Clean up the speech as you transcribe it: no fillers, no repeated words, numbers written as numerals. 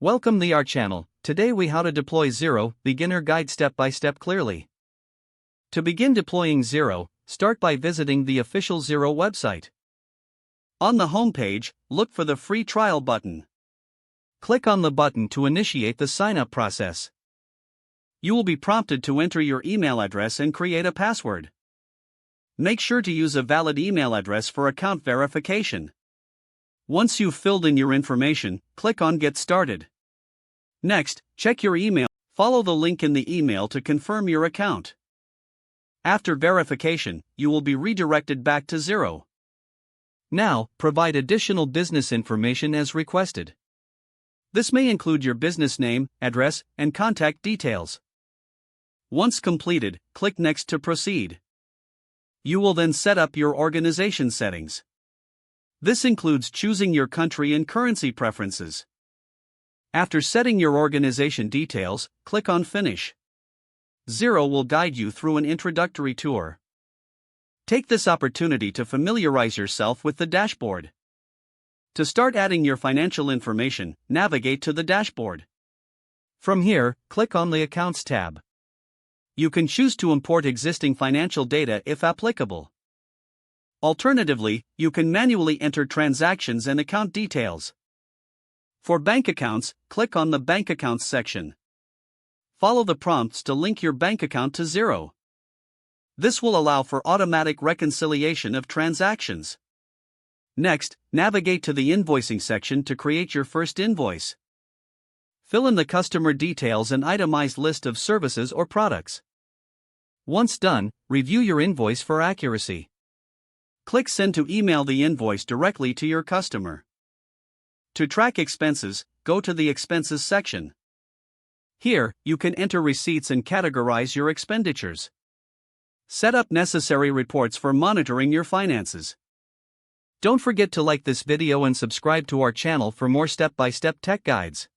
Welcome to our channel. Today we how to deploy Xero, beginner guide step by step clearly. To begin deploying Xero, start by visiting the official Xero website. On the home page, look for the free trial button. Click on the button to initiate the sign-up process. You will be prompted to enter your email address and create a password. Make sure to use a valid email address for account verification. Once you've filled in your information, click on Get Started. Next, check your email. Follow the link in the email to confirm your account. After verification, you will be redirected back to Xero. Now, provide additional business information as requested. This may include your business name, address, and contact details. Once completed, click Next to proceed. You will then set up your organization settings. This includes choosing your country and currency preferences. After setting your organization details, click on Finish. Xero will guide you through an introductory tour. Take this opportunity to familiarize yourself with the dashboard. To start adding your financial information, navigate to the dashboard. From here, click on the Accounts tab. You can choose to import existing financial data if applicable. Alternatively, you can manually enter transactions and account details. For bank accounts, click on the Bank Accounts section. Follow the prompts to link your bank account to Xero. This will allow for automatic reconciliation of transactions. Next, navigate to the Invoicing section to create your first invoice. Fill in the customer details and itemized list of services or products. Once done, review your invoice for accuracy. Click Send to email the invoice directly to your customer. To track expenses, go to the Expenses section. Here, you can enter receipts and categorize your expenditures. Set up necessary reports for monitoring your finances. Don't forget to like this video and subscribe to our channel for more step-by-step tech guides.